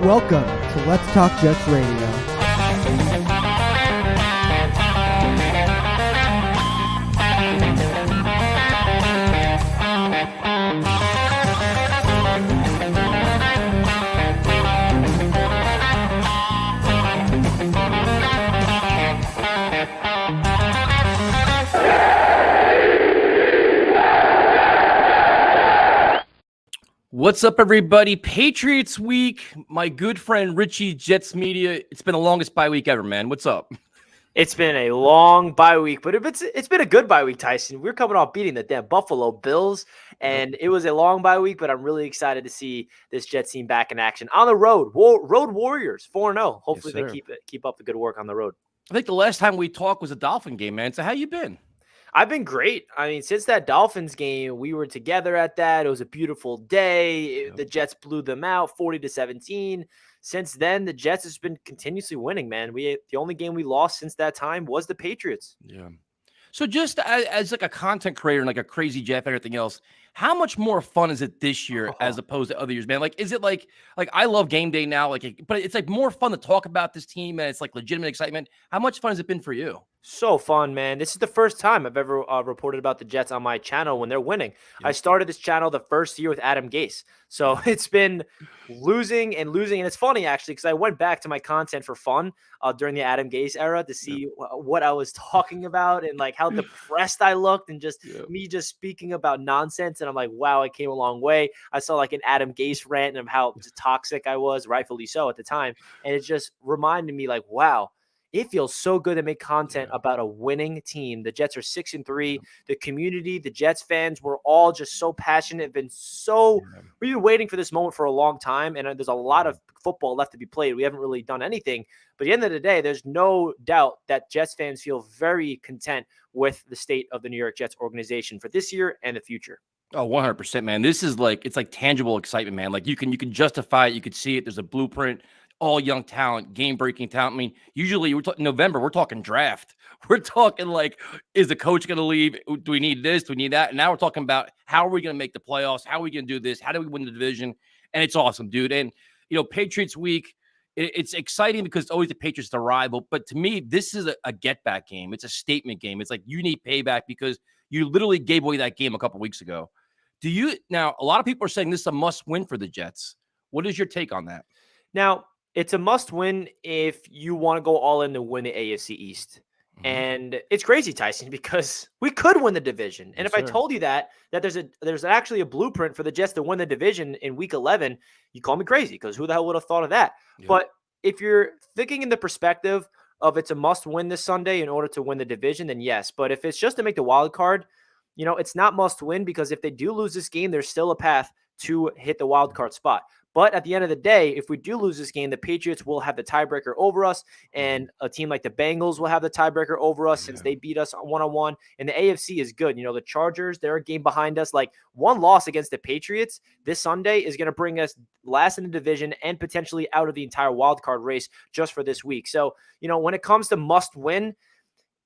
Welcome to Let's Talk Jets Radio. What's up, everybody? Patriots week. My good friend Richie, Jets Media. It's been the longest bye week ever, man. What's up? It's been a long bye week, but it's been a good bye week, Tyson. We're coming off beating the damn Buffalo Bills, and it was a long bye week, but I'm really excited to see this Jets team back in action on the road. Road Warriors, 4-0. Hopefully Yes, they keep up the good work on the road. I think the last time we talked was a Dolphin game, man. So how you been? I've been great. I mean, since that Dolphins game, we were together at that. It was a beautiful day. The Jets blew them out 40-17. Since then, the Jets has been continuously winning, man. The only game we lost since that time was the Patriots. Yeah. So just as like a content creator and like a crazy Jeff and everything else, how much more fun is it this year as opposed to other years, man? Like, is it like I love game day now, but it's like more fun to talk about this team and it's like legitimate excitement. How much fun has it been for you? So fun, man. This is the first time I've ever reported about the Jets on my channel when they're winning. Yep. I started this channel the first year with Adam Gase. So it's been losing. And it's funny, actually, because I went back to my content for fun during the Adam Gase era to see what I was talking about and like how depressed I looked and just me just speaking about nonsense. And I'm like, wow, I came a long way. I saw like an Adam Gase rant of how toxic I was, rightfully so at the time. And it just reminded me like, wow. It feels so good to make content about a winning team. The Jets are 6-3. The community, the Jets fans, were all just so passionate. We've been waiting for this moment for a long time, and there's a lot of football left to be played. We haven't really done anything. But at the end of the day, there's no doubt that Jets fans feel very content with the state of the New York Jets organization for this year and the future. Oh, 100%, man. This is it's like tangible excitement, man. Like you can justify it. You could see it. There's a blueprint. All young talent, game-breaking talent. I mean, usually we're talking November, we're talking draft. We're talking like, is the coach going to leave? Do we need this? Do we need that? And now we're talking about how are we going to make the playoffs? How are we going to do this? How do we win the division? And it's awesome, dude. And, Patriots week, it's exciting because it's always the Patriots, the rival. But to me, this is a get-back game. It's a statement game. It's like you need payback because you literally gave away that game a couple weeks ago. Now, a lot of people are saying this is a must-win for the Jets. What is your take on that? Now, it's a must-win if you want to go all in to win the AFC East. Mm-hmm. And it's crazy, Tyson, because we could win the division. And if I told you that there's actually a blueprint for the Jets to win the division in Week 11, you call me crazy because who the hell would have thought of that? Yep. But if you're thinking in the perspective of it's a must-win this Sunday in order to win the division, then yes. But if it's just to make the wild card, it's not must-win because if they do lose this game, there's still a path to hit the wild card spot. But at the end of the day, if we do lose this game, the Patriots will have the tiebreaker over us, and a team like the Bengals will have the tiebreaker over us since they beat us one-on-one. And the AFC is good. The Chargers, they're a game behind us. Like one loss against the Patriots this Sunday is going to bring us last in the division and potentially out of the entire wild card race just for this week. So, when it comes to must win,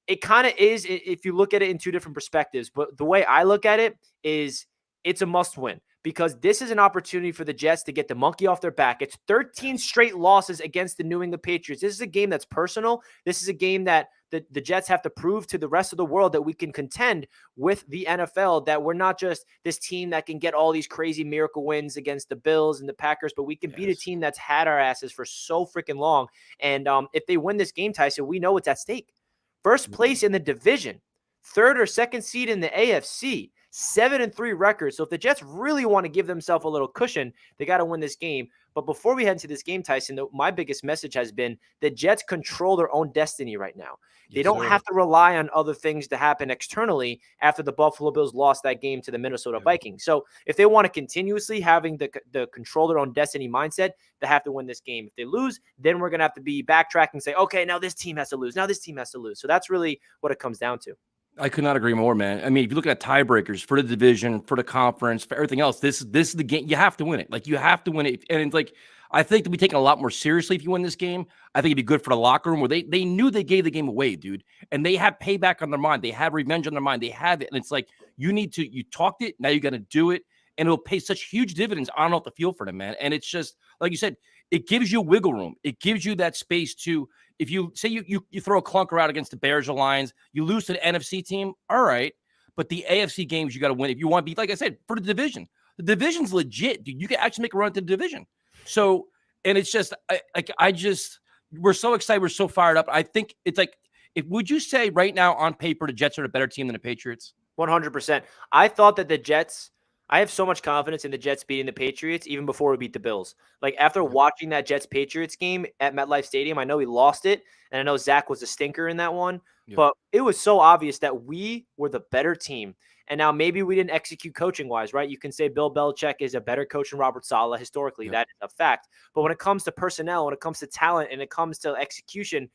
it kind of is if you look at it in two different perspectives. But the way I look at it is it's a must win. Because this is an opportunity for the Jets to get the monkey off their back. It's 13 straight losses against the New England Patriots. This is a game that's personal. This is a game that the Jets have to prove to the rest of the world that we can contend with the NFL, that we're not just this team that can get all these crazy miracle wins against the Bills and the Packers, but we can beat a team that's had our asses for so freaking long. And if they win this game, Tyson, we know it's at stake. First place in the division, third or second seed in the AFC. 7-3 record. So if the Jets really want to give themselves a little cushion, they got to win this game. But before we head into this game, Tyson, my biggest message has been the Jets control their own destiny right now. They don't have to rely on other things to happen externally after the Buffalo Bills lost that game to the Minnesota Vikings. So if they want to continuously having the control their own destiny mindset, they have to win this game. If they lose, then we're going to have to be backtracking and say, okay, now this team has to lose. Now this team has to lose. So that's really what it comes down to. I could not agree more, man. I mean, if you look at tiebreakers for the division, for the conference, for everything else, this is the game. You have to win it. Like, you have to win it. And it's like, I think they'll be taken a lot more seriously if you win this game. I think it'd be good for the locker room where they knew they gave the game away, dude. And they have payback on their mind. They have revenge on their mind. They have it. And it's like, you talked it. Now you got to do it. And it'll pay such huge dividends on and off the field for them, man. And it's just, like you said, it gives you wiggle room. It gives you that space to, if you say you throw a clunker out against the Bears or Lions, you lose to the NFC team, all right. But the AFC games, you got to win if you want to be, like I said, for the division. The division's legit, dude. You can actually make a run to the division. So, and it's just, we're so excited. We're so fired up. I think it's like, would you say right now on paper, the Jets are a better team than the Patriots? 100%. I thought that the Jets, I have so much confidence in the Jets beating the Patriots even before we beat the Bills. Like after watching that Jets-Patriots game at MetLife Stadium, I know we lost it, and I know Zach was a stinker in that one, but it was so obvious that we were the better team. And now maybe we didn't execute coaching-wise, right? You can say Bill Belichick is a better coach than Robert Saleh historically. That is a fact. But when it comes to personnel, when it comes to talent, and it comes to execution,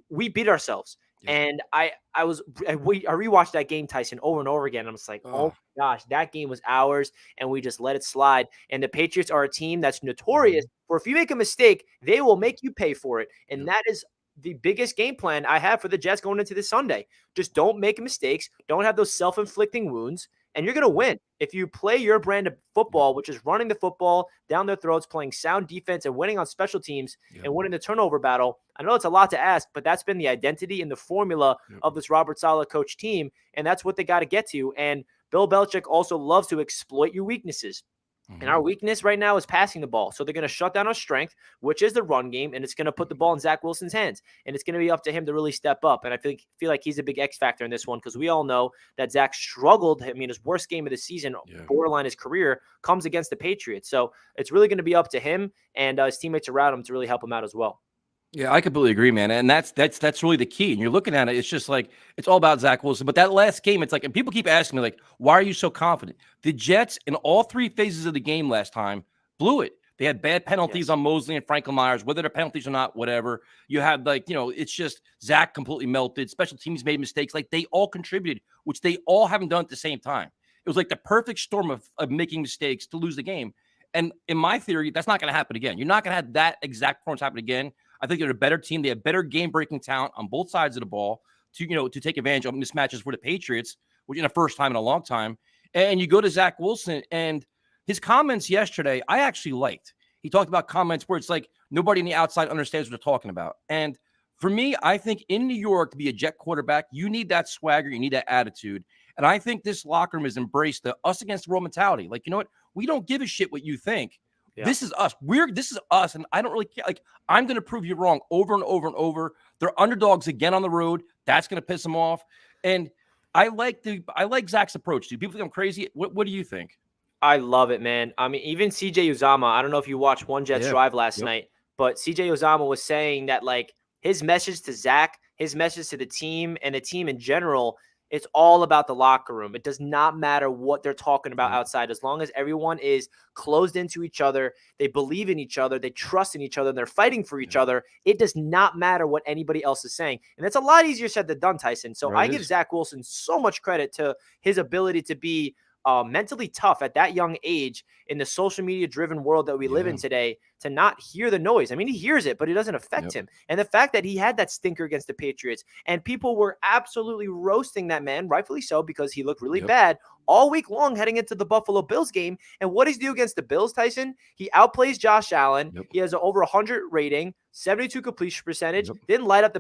we beat ourselves. And I rewatched that game, Tyson, over and over again. I'm just like, oh my gosh, that game was ours, and we just let it slide. And the Patriots are a team that's notorious for, if you make a mistake, they will make you pay for it. And that is the biggest game plan I have for the Jets going into this Sunday. Just don't make mistakes. Don't have those self-inflicting wounds, and you're going to win. If you play your brand of football, which is running the football down their throats, playing sound defense, and winning on special teams, and winning the turnover battle. I know it's a lot to ask, but that's been the identity and the formula of this Robert Saleh coach team, and that's what they got to get to. And Bill Belichick also loves to exploit your weaknesses. And our weakness right now is passing the ball. So they're going to shut down our strength, which is the run game, and it's going to put the ball in Zach Wilson's hands. And it's going to be up to him to really step up. And I feel like he's a big X factor in this one, because we all know that Zach struggled. I mean, his worst game of the season, borderline his career, comes against the Patriots. So it's really going to be up to him and his teammates around him to really help him out as well. Yeah, I completely agree, man. And that's really the key. And you're looking at it, it's just like, it's all about Zach Wilson. But that last game, it's like, and people keep asking me, like, why are you so confident? The Jets, in all three phases of the game last time, blew it. They had bad penalties on Mosley and Franklin Myers, whether they're penalties or not, whatever. You had, like, it's just Zach completely melted. Special teams made mistakes. Like, they all contributed, which they all haven't done at the same time. It was like the perfect storm of making mistakes to lose the game. And in my theory, that's not going to happen again. You're not going to have that exact performance happen again. I think they're a better team. They have better game-breaking talent on both sides of the ball to take advantage of mismatches for the Patriots, which is the first time in a long time. And you go to Zach Wilson, and his comments yesterday, I actually liked. He talked about comments where it's like nobody on the outside understands what they're talking about. And for me, I think in New York, to be a Jet quarterback, you need that swagger, you need that attitude. And I think this locker room has embraced the us against the world mentality. Like, you know what? We don't give a shit what you think. Yeah. This is us. This is us, and I don't really care. Like, I'm going to prove you wrong over and over and over. They're underdogs again on the road. That's going to piss them off. And I like Zach's approach. Do people think I'm crazy? What do you think? I love it, man. I mean, even CJ Uzomah, I don't know if you watched One Jets Drive last night, but CJ Uzomah was saying that, like, his message to Zach, his message to the team and the team in general, it's all about the locker room. It does not matter what they're talking about outside. As long as everyone is closed into each other, they believe in each other, they trust in each other, and they're fighting for each other, it does not matter what anybody else is saying. And that's a lot easier said than done, Tyson. So I give Zach Wilson so much credit to his ability to be mentally tough at that young age in the social media driven world that we live in today, to not hear the noise. I mean, he hears it, but it doesn't affect him. And the fact that he had that stinker against the Patriots, and people were absolutely roasting that man, rightfully so, because he looked really bad all week long heading into the Buffalo Bills game. And what does he do against the Bills, Tyson? He outplays Josh Allen. He has an over 100 rating, 72 completion percentage, didn't light up the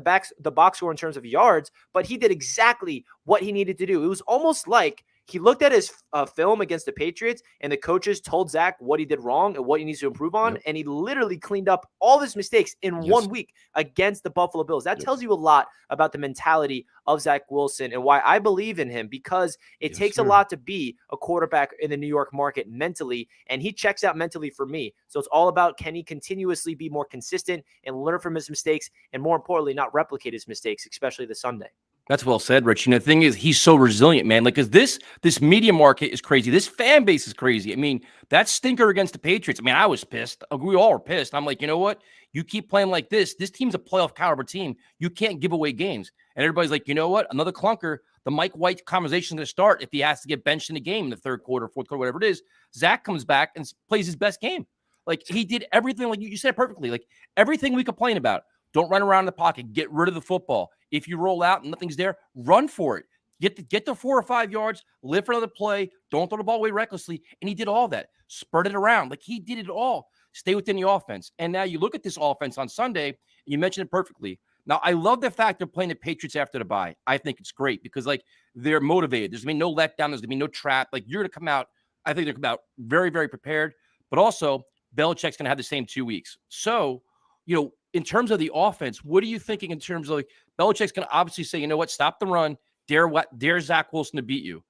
box score in terms of yards, but he did exactly what he needed to do. It was almost like he looked at his film against the Patriots, and the coaches told Zach what he did wrong and what he needs to improve on, and he literally cleaned up all of his mistakes in 1 week against the Buffalo Bills. That tells you a lot about the mentality of Zach Wilson and why I believe in him, because it takes a lot to be a quarterback in the New York market mentally, and he checks out mentally for me. So it's all about, can he continuously be more consistent and learn from his mistakes, and more importantly, not replicate his mistakes, especially this Sunday. That's well said, Rich. The thing is, he's so resilient, man. Like, because this media market is crazy. This fan base is crazy. I mean, that stinker against the Patriots, I mean, I was pissed. We all were pissed. I'm like, you know what? You keep playing like this. This team's a playoff caliber team. You can't give away games. And everybody's like, you know what? Another clunker. The Mike White conversation is going to start if he has to get benched in the game in the third quarter, fourth quarter, whatever it is. Zach comes back and plays his best game. Like, he did everything, like you said perfectly. Like, everything we complain about. Don't run around in the pocket. Get rid of the football. If you roll out and nothing's there, run for it. Get the 4 or 5 yards, live for another play. Don't throw the ball away recklessly. And he did all that. Spurted it around. Like, he did it all. stay within the offense. And now you look at this offense on Sunday, and you mentioned it perfectly. Now, I love the fact they're playing the Patriots after the bye. I think it's great because, like, they're motivated. There's going to be no letdown. There's going to be no trap. Like, you're going to come out, I think they're going to come out very, very prepared. But also, Belichick's going to have the same 2 weeks. So, in terms of the offense, what are you thinking in terms of, like, Belichick's going to obviously say, you know what, stop the run, dare Zach Wilson to beat you.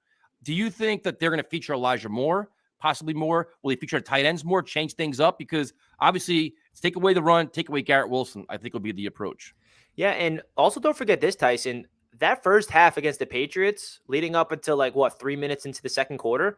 Do you think that they're going to feature Elijah more, possibly more? Will they feature tight ends more, change things up? Because obviously, take away the run, take away Garrett Wilson, I think will be the approach. Yeah, and also don't forget this, Tyson. That first half against the Patriots, leading up until 3 minutes into the second quarter,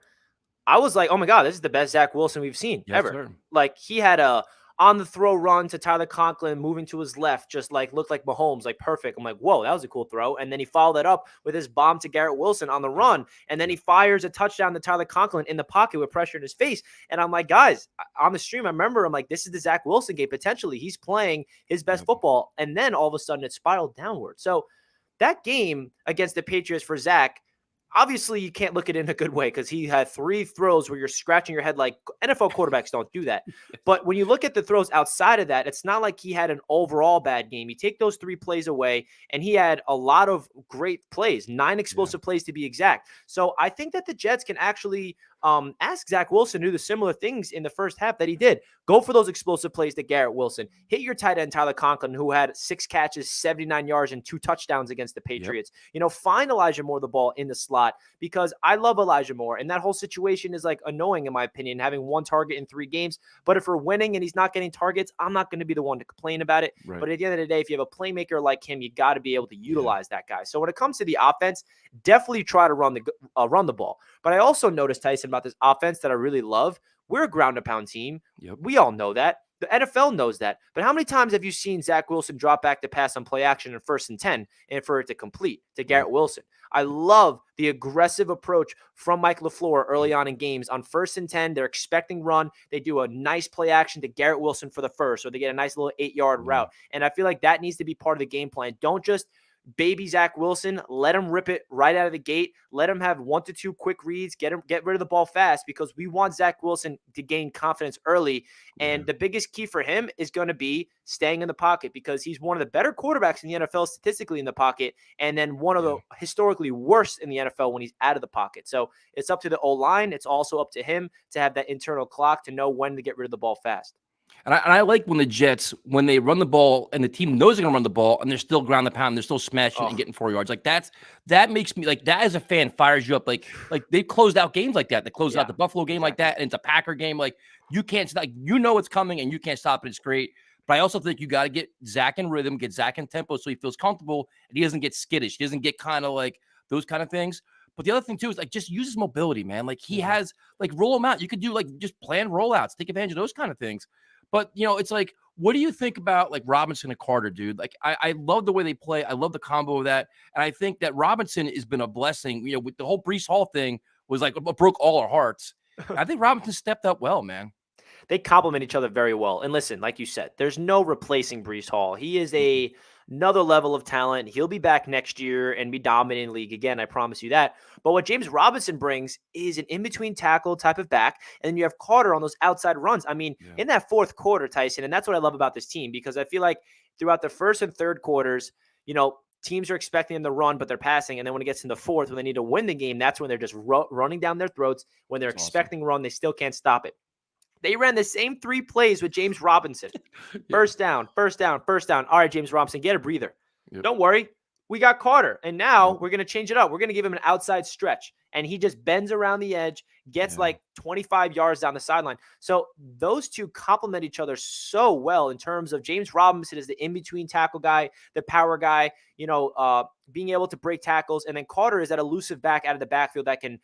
I was like, oh my God, this is the best Zach Wilson we've seen ever. Sir. Like, he had a on-the-throw run to Tyler Conklin, moving to his left, just looked like Mahomes, perfect. I'm like, whoa, that was a cool throw. And then he followed that up with his bomb to Garrett Wilson on the run. And then he fires a touchdown to Tyler Conklin in the pocket with pressure in his face. And I'm like, guys, on the stream, I remember I'm like, this is the Zach Wilson game. Potentially, he's playing his best football. And then all of a sudden it spiraled downward. So that game against the Patriots for Zach, obviously, you can't look at it in a good way because he had 3 throws where you're scratching your head like NFL quarterbacks don't do that. But when you look at the throws outside of that, it's not like he had an overall bad game. You take those 3 plays away, and he had a lot of great plays, 9 explosive plays to be exact. So I think that the Jets can actually ask Zach Wilson to do the similar things in the first half that he did. Go for those explosive plays to Garrett Wilson. Hit your tight end, Tyler Conklin, who had 6 catches, 79 yards, and 2 touchdowns against the Patriots. Find Elijah Moore the ball in the slot because I love Elijah Moore. And that whole situation is annoying, in my opinion, having 1 target in 3 games. But if we're winning and he's not getting targets, I'm not going to be the one to complain about it. Right. But at the end of the day, if you have a playmaker like him, you got to be able to utilize that guy. So when it comes to the offense, definitely try to run the ball. But I also noticed, Tyson, about this offense that I really love. We're a ground and pound team. We all know that. The NFL knows that. But how many times have you seen Zach Wilson drop back to pass on play action in 1st and 10 and for it to complete to Garrett Wilson? I love the aggressive approach from Mike LaFleur early on in games. On 1st and 10, they're expecting run. They do a nice play action to Garrett Wilson for the first, or they get a nice little 8-yard route. And I feel like that needs to be part of the game plan. Don't just baby Zach Wilson, let him rip it right out of the gate. Let him have 1 to 2 quick reads, get rid of the ball fast, because we want Zach Wilson to gain confidence early. And the biggest key for him is going to be staying in the pocket, because he's one of the better quarterbacks in the NFL statistically in the pocket, and then one of the historically worst in the NFL when he's out of the pocket. So it's up to the O-line. It's also up to him to have that internal clock to know when to get rid of the ball fast. And I like when the Jets, when they run the ball and the team knows they're going to run the ball and they're still ground the pound, they're still smashing and getting 4 yards. Like that makes me, like, that as a fan fires you up. Like they closed out games like that. They closed out the Buffalo game like that. And it's a Packer game. Like, you can't, like, it's coming and you can't stop it. It's great. But I also think you got to get Zach in rhythm, get Zach in tempo so he feels comfortable and he doesn't get skittish. He doesn't get kind of like those kind of things. But the other thing too is, like, just use his mobility, man. Like, he has, like, roll him out. You could do, like, just plan rollouts, take advantage of those kind of things. But, it's like, what do you think about, like, Robinson and Carter, dude? Like, I love the way they play. I love the combo of that. And I think that Robinson has been a blessing. With the whole Breece Hall thing was like, it broke all our hearts. I think Robinson stepped up well, man. They complement each other very well. And listen, like you said, there's no replacing Breece Hall. He is another level of talent. He'll be back next year and be dominating the league again. I promise you that. But what James Robinson brings is an in-between tackle type of back. And then you have Carter on those outside runs. I mean, in that 4th quarter, Tyson, and that's what I love about this team, because I feel like throughout the 1st and 3rd quarters, teams are expecting them to run, but they're passing. And then when it gets in the 4th, when they need to win the game, that's when they're just running down their throats. When they're expecting run, they still can't stop it. They ran the same 3 plays with James Robinson. First down, first down, first down. All right, James Robinson, get a breather. Don't worry. We got Carter. And now we're going to change it up. We're going to give him an outside stretch. And he just bends around the edge, gets like 25 yards down the sideline. So those two complement each other so well in terms of James Robinson is the in-between tackle guy, the power guy, being able to break tackles. And then Carter is that elusive back out of the backfield that can,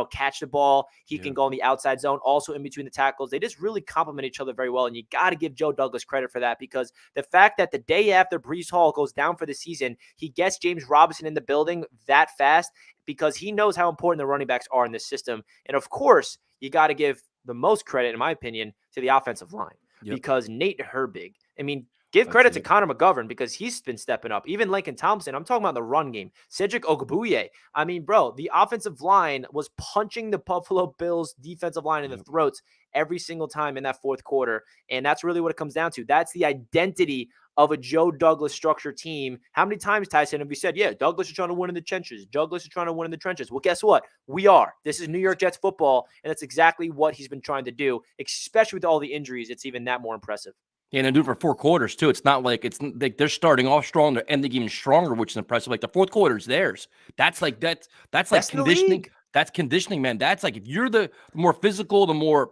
catch the ball. He can go in the outside zone, also in between the tackles. They just really complement each other very well. And you got to give Joe Douglas credit for that, because the fact that the day after Breece Hall goes down for the season, he gets James Robinson in the building that fast, because he knows how important the running backs are in this system. And of course, you got to give the most credit, in my opinion, to the offensive line, because Nate Herbig, I mean, Give credit to Connor McGovern because he's been stepping up. Even Lincoln Thompson. I'm talking about the run game. Cedric Ogbuye. I mean, bro, the offensive line was punching the Buffalo Bills defensive line in the throats every single time in that fourth quarter. And that's really what it comes down to. That's the identity of a Joe Douglas structured team. How many times, Tyson, have we said, yeah, Douglas is trying to win in the trenches. Douglas is trying to win in the trenches. Well, guess what? We are. This is New York Jets football, and that's exactly what he's been trying to do, especially with all the injuries. It's even that more impressive. Yeah, and they do it for 4 quarters too. It's not like it's like they're starting off strong, they're ending even stronger, which is impressive. Like the fourth quarter is theirs. That's like conditioning. That's conditioning, man. That's like if you're the more physical, the more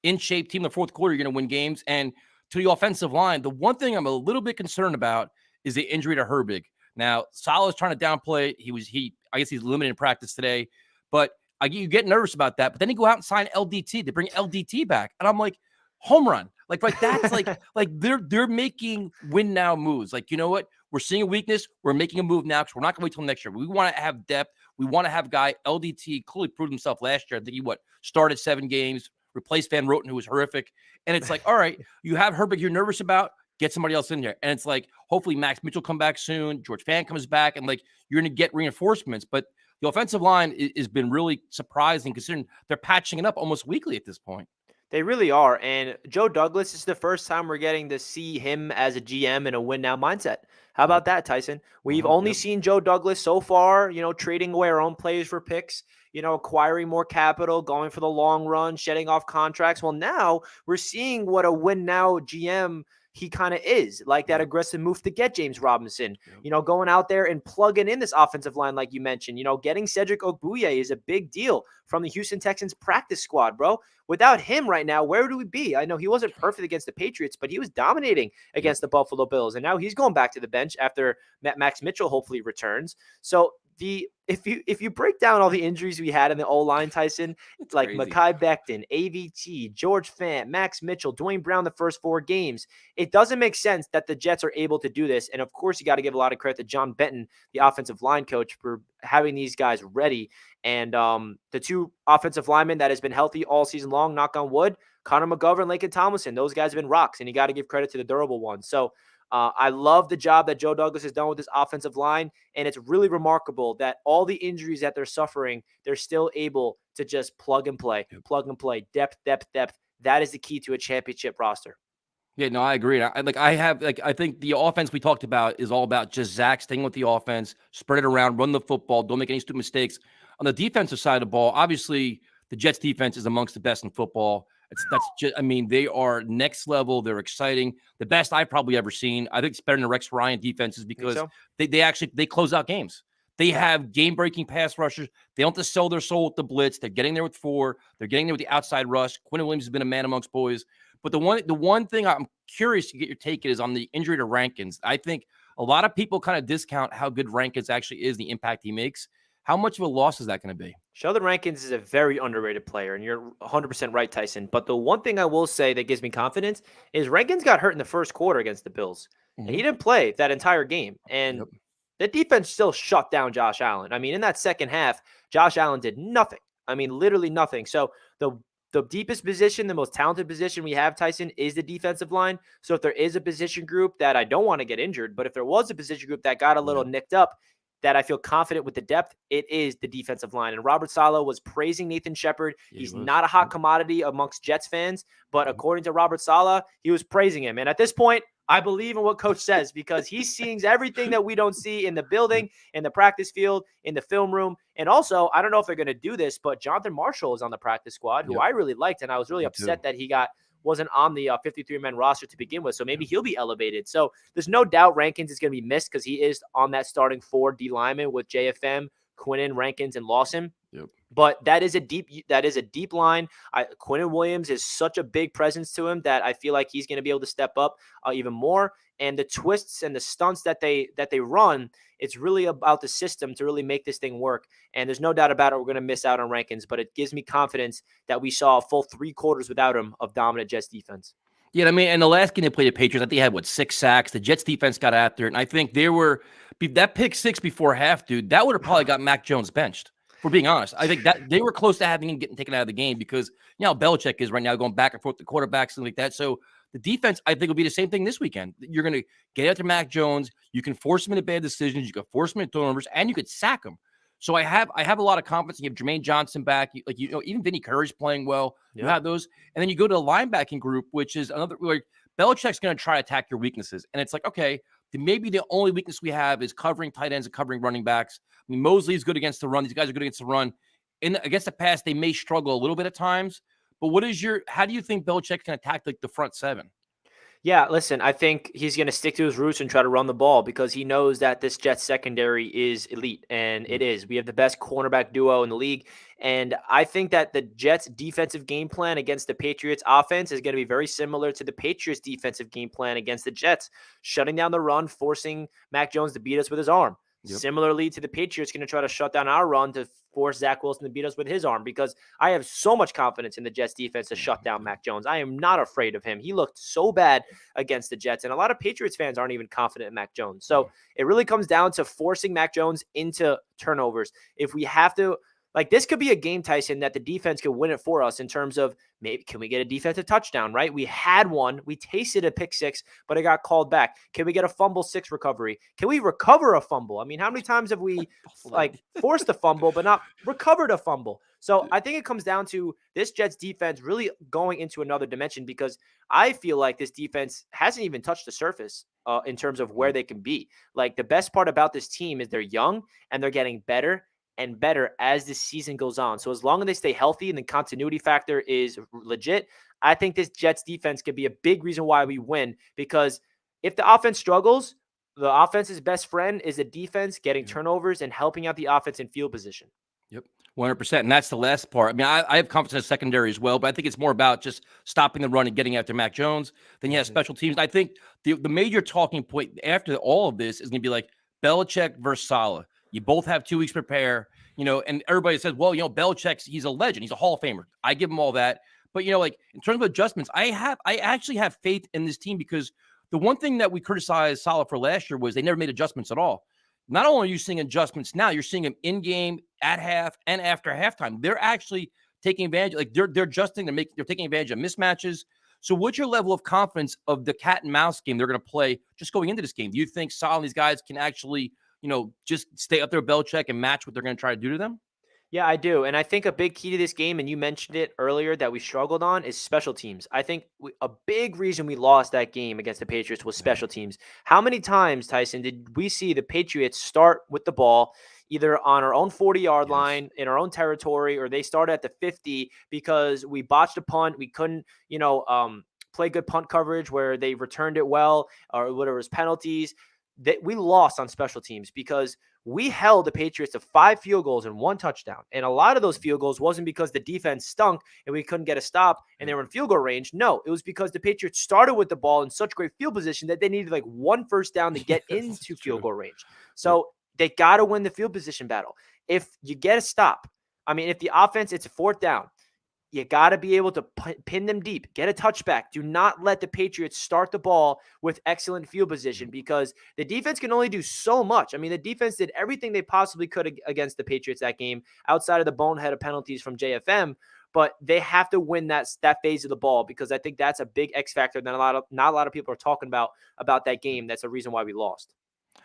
in shape team. The fourth quarter, you're going to win games. And to the offensive line, the one thing I'm a little bit concerned about is the injury to Herbig. Now, Salah's trying to downplay it. I guess he's limited in practice today, but you get nervous about that. But then you go out and sign LDT. They bring LDT back, and I'm like, home run. Like that's like they're making win now moves. Like, you know what? We're seeing a weakness. We're making a move now because we're not going to wait till next year. We want to have depth. We want to have guy LDT clearly proved himself last year. I think he started 7 games, replaced Van Roten, who was horrific. And it's like, all right, you have Herbig you're nervous about. Get somebody else in there. And it's like, hopefully Max Mitchell come back soon. George Fant comes back, and like you're going to get reinforcements. But the offensive line has been really surprising considering they're patching it up almost weekly at this point. They really are. And Joe Douglas is the first time we're getting to see him as a GM in a win now mindset. How about that, Tyson? We've only seen Joe Douglas so far, trading away our own players for picks, acquiring more capital, going for the long run, shedding off contracts. Well, now we're seeing what a win now GM he kind of is, like that aggressive move to get James Robinson, going out there and plugging in this offensive line, like you mentioned, getting Cedric Ogbuye is a big deal from the Houston Texans practice squad, bro. Without him right now, where do we be? I know he wasn't perfect against the Patriots, but he was dominating against the Buffalo Bills. And now he's going back to the bench after Max Mitchell hopefully returns. So if you break down all the injuries we had in the O-line, Tyson, it's like crazy. Mekhi Becton, AVT, George Fant, Max Mitchell, Dwayne Brown the first 4 games, it doesn't make sense that the Jets are able to do this. And of course, you got to give a lot of credit to John Benton, the offensive line coach, for having these guys ready. And the 2 offensive linemen that has been healthy all season long, knock on wood, Connor McGovern, Lincoln Tomlinson, those guys have been rocks, and you got to give credit to the durable ones. So I love the job that Joe Douglas has done with this offensive line, and it's really remarkable that all the injuries that they're suffering, they're still able to just plug and play, depth. That is the key to a championship roster. Yeah, no, I agree. I think the offense we talked about is all about just Zach staying with the offense, spread it around, run the football, don't make any stupid mistakes. On the defensive side of the ball, obviously the Jets defense is amongst the best in football. They are next level. They're exciting. The best I've probably ever seen. I think it's better than the Rex Ryan defenses because they close out games. They have game-breaking pass rushers. They don't have to sell their soul with the blitz. They're getting there with 4. They're getting there with the outside rush. Quinn Williams has been a man amongst boys. But the one thing I'm curious to get your take is on the injury to Rankins. I think a lot of people kind of discount how good Rankins actually is, the impact he makes. How much of a loss is that going to be? Sheldon Rankins is a very underrated player, and you're 100% right, Tyson. But the one thing I will say that gives me confidence is Rankins got hurt in the first quarter against the Bills, and he didn't play that entire game. And the defense still shut down Josh Allen. I mean, in that second half, Josh Allen did nothing. I mean, literally nothing. So the deepest position, the most talented position we have, Tyson, is the defensive line. So if there is a position group that I don't want to get injured, but if there was a position group that got a little nicked up, that I feel confident with the depth, it is the defensive line. And Robert Saleh was praising Nathan Shepard. He's not a hot commodity amongst Jets fans, but according to Robert Saleh, he was praising him. And at this point, I believe in what coach says because he sees everything that we don't see in the building, in the practice field, in the film room. And also, I don't know if they're going to do this, but Jonathan Marshall is on the practice squad, who I really liked. And I was really upset that he wasn't on the 53-man roster to begin with, so maybe he'll be elevated. So there's no doubt Rankins is going to be missed because he is on that starting 4 D lineman with JFM, Quinnen, Rankins, and Lawson. But that is a deep line. Quinnen Williams is such a big presence to him that I feel like he's going to be able to step up even more. And the twists and the stunts that they run, it's really about the system to really make this thing work. And there's no doubt about it, we're going to miss out on Rankins, but it gives me confidence that we saw a full 3 quarters without him of dominant Jets defense. Yeah, I mean, and the last game they played the Patriots, I think they had 6 sacks. The Jets defense got after it, and I think that pick 6 before half, dude. That would have probably got Mac Jones benched. For being honest, I think that they were close to having him getting taken out of the game because Belichick is right now going back and forth the quarterbacks and like that. So The defense, I think, will be the same thing this weekend. You're going to get after Mac Jones. You can force him into bad decisions. You can force him into turnovers, and you could sack him. So I have a lot of confidence. You have Jermaine Johnson back. Even Vinny Curry's playing well. You have those. And then you go to the linebacking group, which is another, like, Belichick's going to try to attack your weaknesses. And it's like, okay, maybe the only weakness we have is covering tight ends and covering running backs. I mean, Mosley's good against the run. These guys are good against the run. Against the pass, they may struggle a little bit at times. But how do you think Belichick can attack like the front seven? Yeah, listen, I think he's going to stick to his roots and try to run the ball because he knows that this Jets secondary is elite, and it is. We have the best cornerback duo in the league, and I think that the Jets' defensive game plan against the Patriots' offense is going to be very similar to the Patriots' defensive game plan against the Jets, shutting down the run, forcing Mac Jones to beat us with his arm. Yep. Similarly to the Patriots going to try to shut down our run to force Zach Wilson to beat us with his arm, because I have so much confidence in the Jets defense to shut down Mac Jones. I am not afraid of him. He looked so bad against the Jets, and a lot of Patriots fans aren't even confident in Mac Jones. So it really comes down to forcing Mac Jones into turnovers. If we have to, like, this could be a game, Tyson, that the defense could win it for us in terms of maybe can we get a defensive touchdown, right? We had one. We tasted a pick six, but it got called back. Can we get a fumble six recovery? Can we recover a fumble? I mean, how many times have we forced a fumble but not recovered a fumble? So I think it comes down to this Jets defense really going into another dimension, because I feel like this defense hasn't even touched the surface in terms of where they can be. Like, the best part about this team is they're young and they're getting better and better as the season goes on. So as long as they stay healthy and the continuity factor is legit, I think this Jets defense could be a big reason why we win, because if the offense struggles, the offense's best friend is the defense getting turnovers and helping out the offense in field position. Yep. 100%. And that's the last part. I mean, I have confidence in the secondary as well, but I think it's more about just stopping the run and getting after Mac Jones. Then you have special teams. I think the major talking point after all of this is going to be like Belichick versus Saleh. You both have 2 weeks to prepare, and everybody says, well, Belichick's, he's a legend. He's a Hall of Famer. I give him all that. But, like, in terms of adjustments, I actually have faith in this team, because the one thing that we criticized Saleh for last year was they never made adjustments at all. Not only are you seeing adjustments now, you're seeing them in game, at half, and after halftime. They're actually taking advantage. Like, they're adjusting. They're taking advantage of mismatches. So what's your level of confidence of the cat and mouse game they're going to play just going into this game? Do you think Saleh and these guys can actually, just stay up there with Belichick and match what they're going to try to do to them? Yeah, I do. And I think a big key to this game, and you mentioned it earlier, that we struggled on is special teams. I think a big reason we lost that game against the Patriots was special teams. How many times, Tyson, did we see the Patriots start with the ball either on our own 40-yard line in our own territory, or they started at the 50 because we botched a punt? We couldn't, play good punt coverage where they returned it well, or whatever was penalties. That we lost on special teams because we held the Patriots to 5 field goals and 1 touchdown. And a lot of those field goals wasn't because the defense stunk and we couldn't get a stop and they were in field goal range. No, it was because the Patriots started with the ball in such great field position that they needed like 1 first down to get into field goal range. So they got to win the field position battle. If you get a stop, if the offense, it's a 4th down, you got to be able to pin them deep, get a touchback. Do not let the Patriots start the ball with excellent field position, because the defense can only do so much. The defense did everything they possibly could against the Patriots that game, outside of the bonehead of penalties from JFM. But they have to win that phase of the ball, because I think that's a big X factor that not a lot of people are talking about that game. That's a reason why we lost.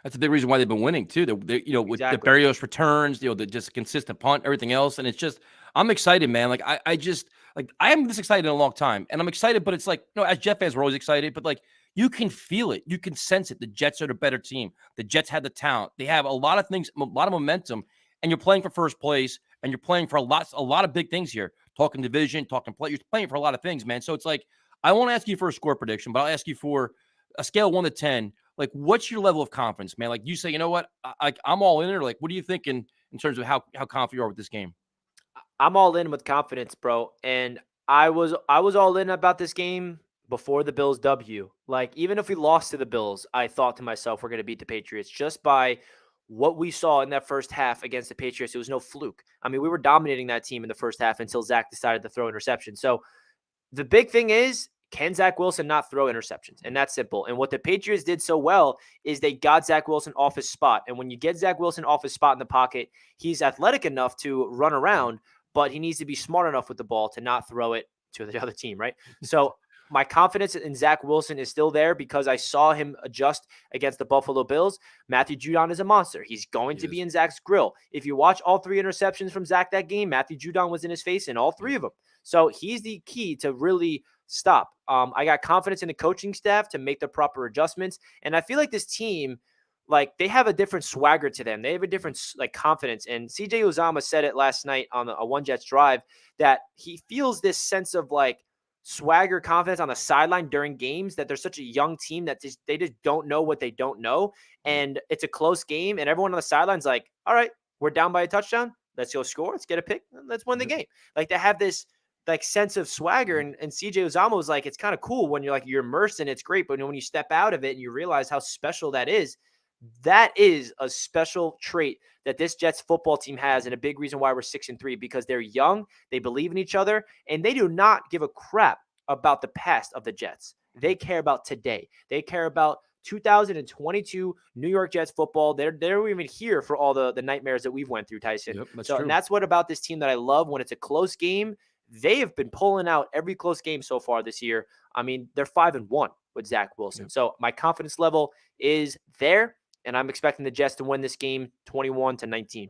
That's a big reason why they've been winning too. With the Barrios returns, the just consistent punt, everything else, and it's just, I'm excited, man. Like I haven't been this excited in a long time, and I'm excited. But it's like, as Jet fans, we're always excited, but like, you can feel it, you can sense it. The Jets are the better team. The Jets have the talent. They have a lot of things, a lot of momentum, and you're playing for first place, and you're playing for a lot of big things here. Talking division, talking play, you're playing for a lot of things, man. So it's like, I won't ask you for a score prediction, but I'll ask you for a scale of 1 to 10. Like, what's your level of confidence, man? Like, you say, you know what, I'm all in, or like, what are you thinking in terms of how confident you are with this game? I'm all in with confidence, bro. And I was all in about this game before the Bills W. Like, even if we lost to the Bills, I thought to myself, we're going to beat the Patriots just by what we saw in that first half against the Patriots. It was no fluke. We were dominating that team in the first half until Zach decided to throw interception. So the big thing is, can Zach Wilson not throw interceptions? And that's simple. And what the Patriots did so well is they got Zach Wilson off his spot. And when you get Zach Wilson off his spot in the pocket, he's athletic enough to run around, but he needs to be smart enough with the ball to not throw it to the other team, right? So my confidence in Zach Wilson is still there because I saw him adjust against the Buffalo Bills. Matthew Judon is a monster. He's going to be in Zach's grill. If you watch all 3 interceptions from Zach that game, Matthew Judon was in his face in all 3 of them. So he's the key to really stop. I got confidence in the coaching staff to make the proper adjustments. And I feel like this team, like, they have a different swagger to them. They have a different like confidence. And CJ Uzama said it last night on a One Jets drive that he feels this sense of like swagger, confidence on the sideline during games, that they're such a young team that they just don't know what they don't know. And it's a close game. And everyone on the sideline's like, all right, we're down by a touchdown. Let's go score. Let's get a pick. Let's win the game. Like, they have this like sense of swagger. And CJ Uzama was like, it's kind of cool when you're immersed in it, it's great. But when you step out of it and you realize how special that is a special trait that this Jets football team has, and a big reason why we're 6-3, because they're young, they believe in each other, and they do not give a crap about the past of the Jets. They care about today. They care about 2022 New York Jets football. They're even here for all the nightmares that we've went through, Tyson. Yep, that's true. And that's what about this team that I love. When it's a close game, they have been pulling out every close game so far this year. I mean, they're 5-1 with Zach Wilson. Yep. So my confidence level is there. And I'm expecting the Jets to win this game 21-19.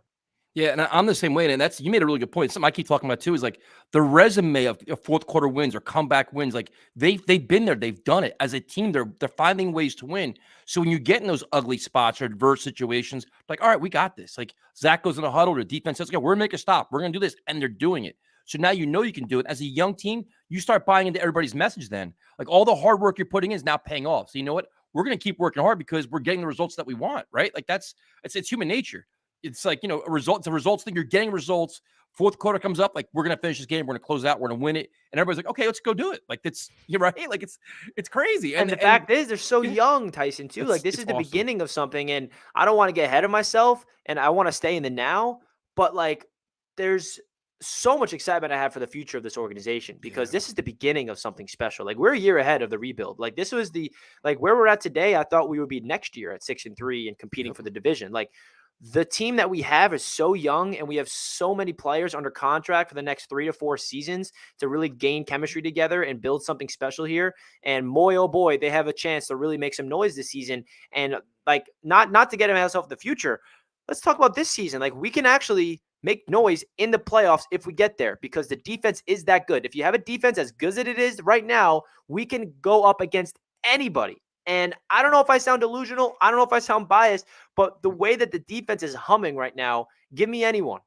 Yeah, and I'm the same way. And you made a really good point. Something I keep talking about too is like the resume of fourth quarter wins or comeback wins. Like they've been there, they've done it as a team. They're finding ways to win. So when you get in those ugly spots or adverse situations, like, all right, we got this. Like Zach goes in a huddle, the defense says, okay, we're gonna make a stop. We're gonna do this, and they're doing it. So now you know you can do it. As a young team, you start buying into everybody's message. Then, like all the hard work you're putting in is now paying off. So you know what? We're going to keep working hard because we're getting the results that we want, right? Like it's human nature. It's like, it's a results thing. You're getting results. Fourth quarter comes up, like we're going to finish this game. We're going to close out. We're going to win it. And everybody's like, okay, let's go do it. Like you're right. Like it's crazy. And the fact is they're so young, Tyson, too. Like this is the awesome beginning of something. And I don't want to get ahead of myself and I want to stay in the now, but like there's so much excitement I have for the future of this organization, because this is the beginning of something special. Like we're a year ahead of the rebuild. Like this was where we're at today. I thought we would be next year at 6-3 and competing for the division. Like the team that we have is so young, and we have so many players under contract for the next 3 to 4 seasons to really gain chemistry together and build something special here. And boy, oh boy, they have a chance to really make some noise this season. And like, not to get myself in the future, let's talk about this season. Like we can actually make noise in the playoffs if we get there, because the defense is that good. If you have a defense as good as it is right now, we can go up against anybody. And I don't know if I sound delusional. I don't know if I sound biased, but the way that the defense is humming right now, give me anyone.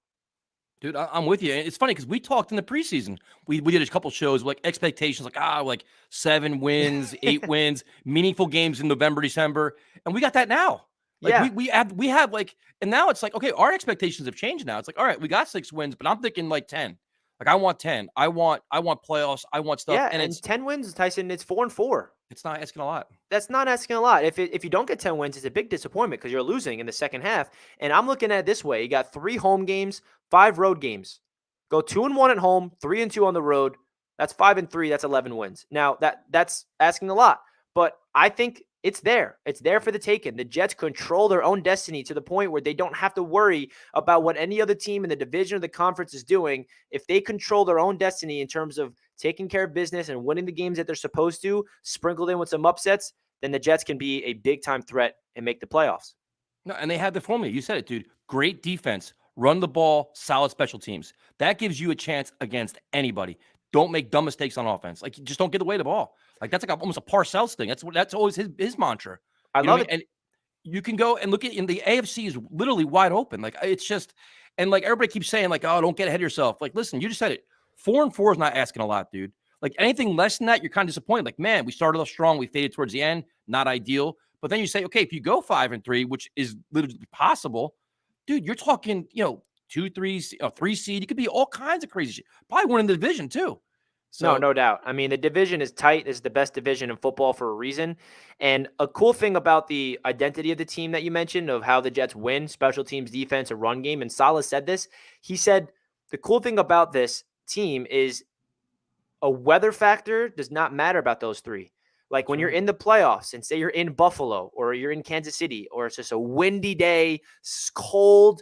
Dude, I'm with you. It's funny because we talked in the preseason. We did a couple shows, like expectations, like 7 wins, 8 wins, meaningful games in November, December. And we got that now. Like we have like, and now it's like, okay, our expectations have changed now. It's like, all right, we got 6 wins, but I'm thinking like 10. Like I want 10. I want playoffs. I want stuff. Yeah, and it's 10 wins, Tyson. It's 4-4. It's not asking a lot. That's not asking a lot. If you don't get 10 wins, it's a big disappointment because you're losing in the second half. And I'm looking at it this way. You got 3 home games, 5 road games. Go 2-1 at home, 3-2 on the road. That's 5-3. That's 11 wins. Now that's asking a lot, but I think it's there. It's there for the taking. The Jets control their own destiny to the point where they don't have to worry about what any other team in the division or the conference is doing. If they control their own destiny in terms of taking care of business and winning the games that they're supposed to, sprinkled in with some upsets, then the Jets can be a big-time threat and make the playoffs. No, and they had the formula. You said it, dude. Great defense. Run the ball, solid special teams. That gives you a chance against anybody. Don't make dumb mistakes on offense. Like, just don't get away the ball. Like, that's like almost a Parcells thing. That's always his mantra. I love it. And you can go and look at, in the AFC is literally wide open. Like, it's just, and like everybody keeps saying, like, oh, don't get ahead of yourself. Like, listen, you just said it. 4-4 is not asking a lot, dude. Like, anything less than that, you're kind of disappointed. Like, man, we started off strong. We faded towards the end. Not ideal. But then you say, okay, if you go 5-3, which is literally possible, dude, you're talking, 2-3, 3 seed. You could be all kinds of crazy shit. Probably winning the division too. So, no doubt. I mean, the division is tight. It's the best division in football for a reason. And a cool thing about the identity of the team that you mentioned, of how the Jets win, special teams, defense, a run game, and Saleh said this. He said the cool thing about this team is a weather factor does not matter about those 3. Like when you're in the playoffs and say you're in Buffalo or you're in Kansas City or it's just a windy day, cold,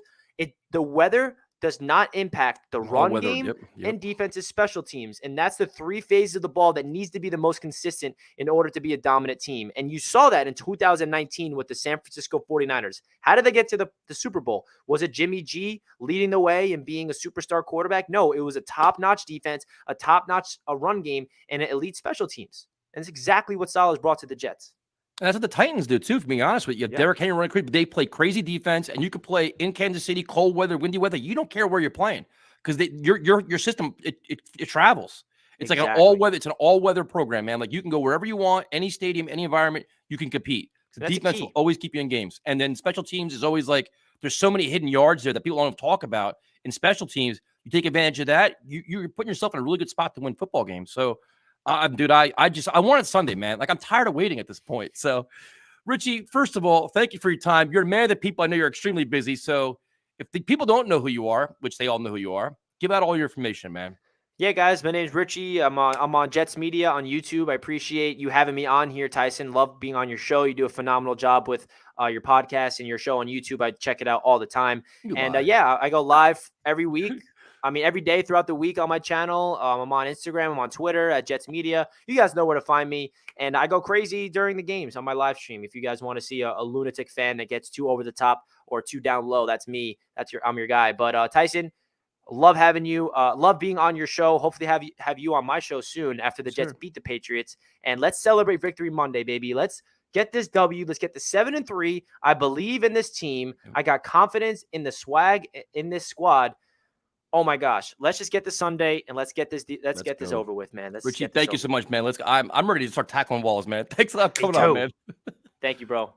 the weather does not impact the run weather, game yep. and defensive special teams. And that's the three phases of the ball that needs to be the most consistent in order to be a dominant team. And you saw that in 2019 with the San Francisco 49ers. How did they get to the Super Bowl? Was it Jimmy G leading the way and being a superstar quarterback? No, it was a top-notch defense, a top-notch run game, and an elite special teams. And it's exactly what Saleh's brought to the Jets. And that's what the Titans do too, for being honest with you. Yeah. Derrick Henry running crazy, but they play crazy defense, and you could play in Kansas City, cold weather, windy weather. You don't care where you're playing because your system it travels. It's like an all-weather. It's an all-weather program, man. Like you can go wherever you want, any stadium, any environment, you can compete. The defense will always keep you in games, and then special teams is always like there's so many hidden yards there that people don't talk about in special teams. You take advantage of that. You're putting yourself in a really good spot to win football games. So. Dude, I wanted Sunday, man. Like I'm tired of waiting at this point. So, Richie, first of all, thank you for your time. You're a man of the people. I know you're extremely busy. So, if the people don't know who you are, which they all know who you are, give out all your information, man. Yeah, guys, my name's Richie. I'm on Jets Media on YouTube. I appreciate you having me on here, Tyson. Love being on your show. You do a phenomenal job with your podcast and your show on YouTube. I check it out all the time. Yeah, I go live every week. I mean, every day throughout the week on my channel. I'm on Instagram. I'm on Twitter at Jets Media. You guys know where to find me. And I go crazy during the games on my live stream. If you guys want to see a lunatic fan that gets too over the top or too down low, that's me. I'm your guy. But Tyson, love having you. Love being on your show. Hopefully have you on my show soon after the Jets beat the Patriots. And let's celebrate Victory Monday, baby. Let's get this W. Let's get the 7-3. I believe in this team. I got confidence in the swag in this squad. Oh my gosh! Let's just get the Sunday and let's get this. Let's get this over with, man. Richie, thank you so much, man. I'm ready to start tackling walls, man. Thanks a lot for coming on, man. Thank you, bro.